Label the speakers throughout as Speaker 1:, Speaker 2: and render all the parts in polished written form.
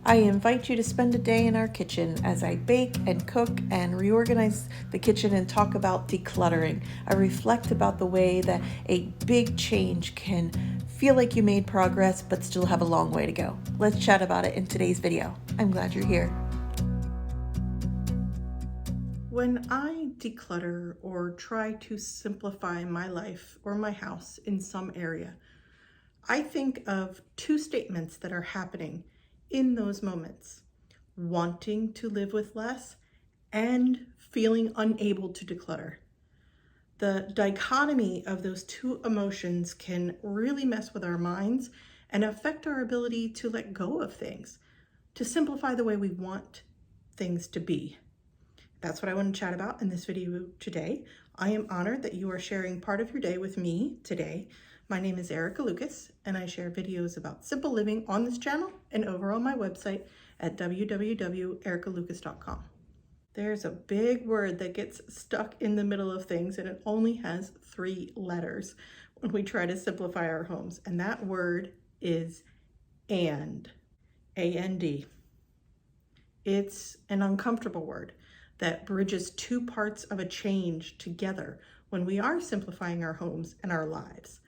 Speaker 1: I invite you to spend a day in our kitchen as I bake and cook and reorganize the kitchen and talk about decluttering. I reflect about the way that a big change can feel like you made progress but still have a long way to go. Let's chat about it in today's video. I'm glad you're here. When I declutter or try to simplify my life or my house in some area, I think of two statements that are happening in those moments: wanting to live with less and feeling unable to declutter. The dichotomy of those two emotions can really mess with our minds and affect our ability to let go of things, to simplify the way we want things to be. That's what I want to chat about in this video today. I am honored that you are sharing part of your day with me today. My name is Erica Lucas, and I share videos about simple living on this channel and over on my website at www.ericalucas.com. There's a big word that gets stuck in the middle of things, and it only has 3 letters when we try to simplify our homes, and that word is and. A-N-D. It's an uncomfortable word that bridges 2 parts of a change together when we are simplifying our homes and our lives.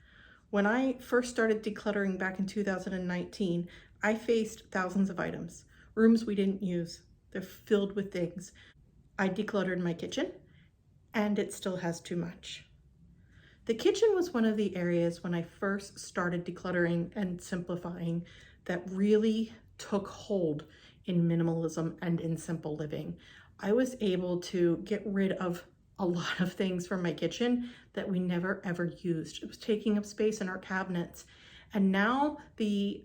Speaker 1: When I first started decluttering back in 2019, I faced thousands of items, rooms we didn't use. They're filled with things. I decluttered my kitchen, and it still has too much. The kitchen was one of the areas when I first started decluttering and simplifying that really took hold in minimalism and in simple living. I was able to get rid of a lot of things from my kitchen that we never ever used. It was taking up space in our cabinets. And now the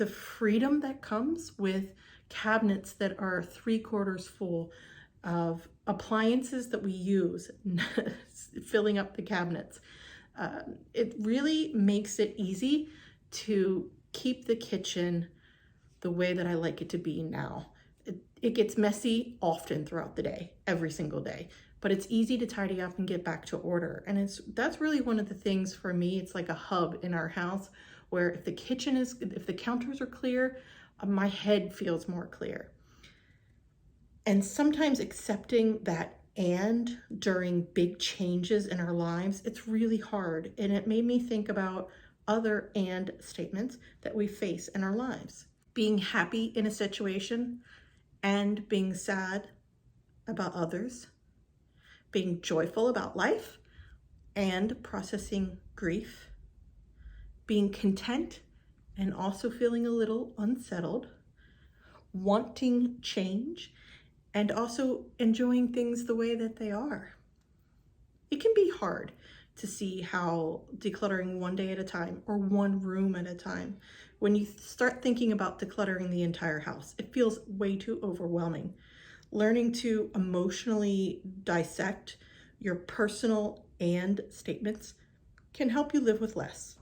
Speaker 1: freedom that comes with cabinets that are 3/4 full of appliances that we use, filling up the cabinets, it really makes it easy to keep the kitchen the way that I like it to be now. It gets messy often throughout the day, every single day, but it's easy to tidy up and get back to order. And that's really one of the things for me. It's like a hub in our house where if the counters are clear, my head feels more clear. And sometimes accepting that and during big changes in our lives, it's really hard. And it made me think about other and statements that we face in our lives. Being happy in a situation and being sad about others, being joyful about life and processing grief, being content and also feeling a little unsettled, wanting change and also enjoying things the way that they are. It can be hard to see how decluttering one day at a time or one room at a time, when you start thinking about decluttering the entire house, it feels way too overwhelming. Learning to emotionally dissect your personal and statements can help you live with less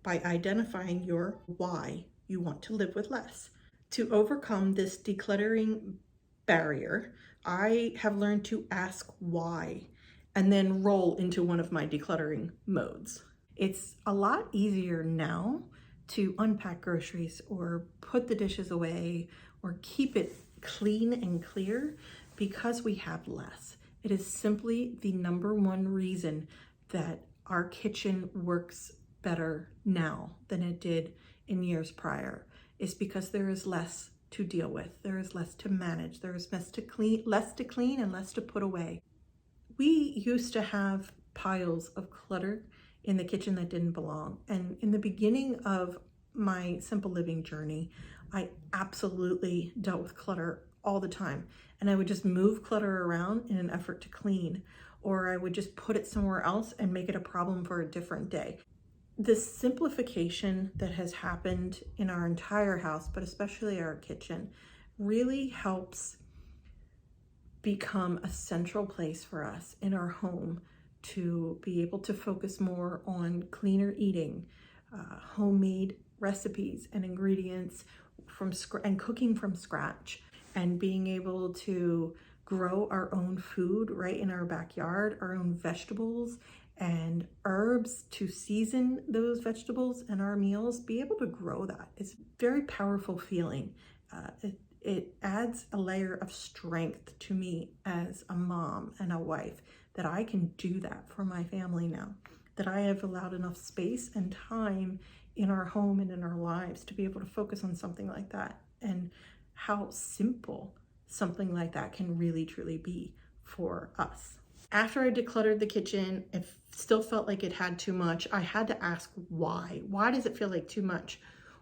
Speaker 1: by identifying your why you want to live with less. To overcome this decluttering barrier, I have learned to ask why and then roll into one of my decluttering modes. It's a lot easier now to unpack groceries or put the dishes away or keep it clean and clear because we have less. It is simply the #1 reason that our kitchen works better now than it did in years prior, is because there is less to deal with. There is less to manage. There is less to clean and less to put away. We used to have piles of clutter in the kitchen that didn't belong. And in the beginning of my simple living journey, I absolutely dealt with clutter all the time. And I would just move clutter around in an effort to clean, or I would just put it somewhere else and make it a problem for a different day. This simplification that has happened in our entire house, but especially our kitchen, really helps become a central place for us in our home to be able to focus more on cleaner eating, homemade recipes and ingredients and cooking from scratch, and being able to grow our own food right in our backyard, our own vegetables and herbs to season those vegetables and our meals. Be able to grow that. It's a very powerful feeling. It adds a layer of strength to me as a mom and a wife that I can do that for my family now, that I have allowed enough space and time in our home and in our lives to be able to focus on something like that, and how simple something like that can really truly be for us. After I decluttered the kitchen, it still felt like it had too much. I had to ask why. Why does it feel like too much?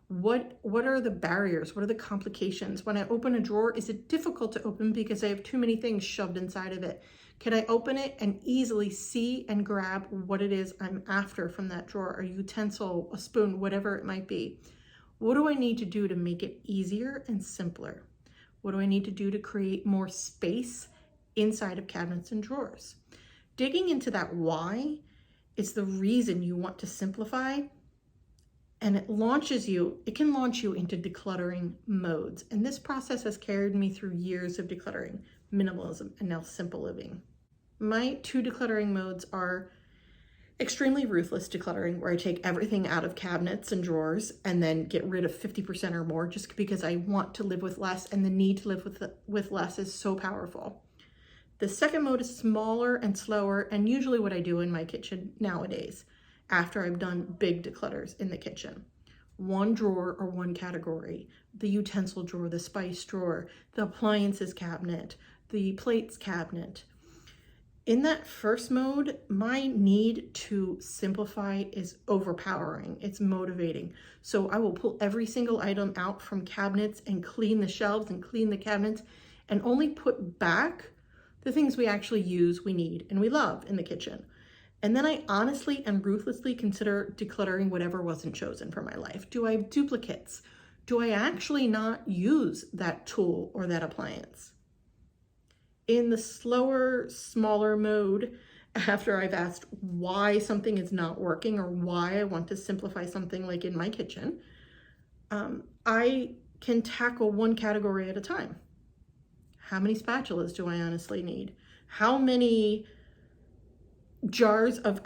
Speaker 1: What are the barriers? What are the complications? When I open a drawer, is it difficult to open because I have too many things shoved inside of it? Can I open it and easily see and grab what it is I'm after from that drawer, a utensil, a spoon, whatever it might be? What do I need to do to make it easier and simpler? What do I need to do to create more space inside of cabinets and drawers? Digging into that why is the reason you want to simplify. And it can launch you into decluttering modes. And this process has carried me through years of decluttering, minimalism, and now simple living. My 2 decluttering modes are extremely ruthless decluttering, where I take everything out of cabinets and drawers and then get rid of 50% or more just because I want to live with less, and the need to live with less is so powerful. The second mode is smaller and slower, and usually what I do in my kitchen nowadays, after I've done big declutters in the kitchen. 1 drawer or 1 category, the utensil drawer, the spice drawer, the appliances cabinet, the plates cabinet. In that first mode, my need to simplify is overpowering. It's motivating. So I will pull every single item out from cabinets and clean the shelves and clean the cabinets, and only put back the things we actually use, we need, and we love in the kitchen. And then I honestly and ruthlessly consider decluttering whatever wasn't chosen for my life. Do I have duplicates? Do I actually not use that tool or that appliance? In the slower, smaller mode, after I've asked why something is not working or why I want to simplify something like in my kitchen, I can tackle 1 category at a time. How many spatulas do I honestly need? How many jars of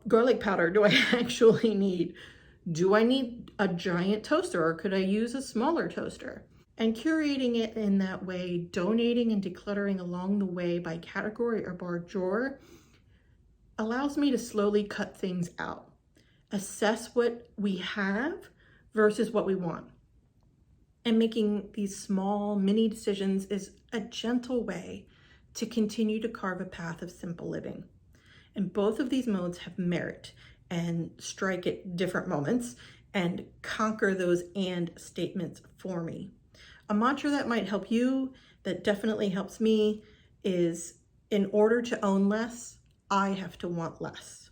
Speaker 1: garlic powder do I actually need? Do I need a giant toaster, or could I use a smaller toaster? And curating it in that way, donating and decluttering along the way by category or by drawer, allows me to slowly cut things out, assess what we have versus what we want. And making these small mini decisions is a gentle way to continue to carve a path of simple living. And both of these modes have merit and strike at different moments and conquer those and statements for me. A mantra that might help you, that definitely helps me, is in order to own less, I have to want less.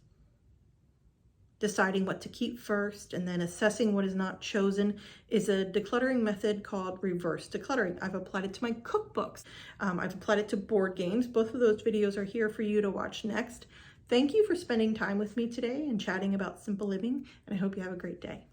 Speaker 1: Deciding what to keep first and then assessing what is not chosen is a decluttering method called reverse decluttering. I've applied it to my cookbooks. I've applied it to board games. Both of those videos are here for you to watch next. Thank you for spending time with me today and chatting about simple living, and I hope you have a great day.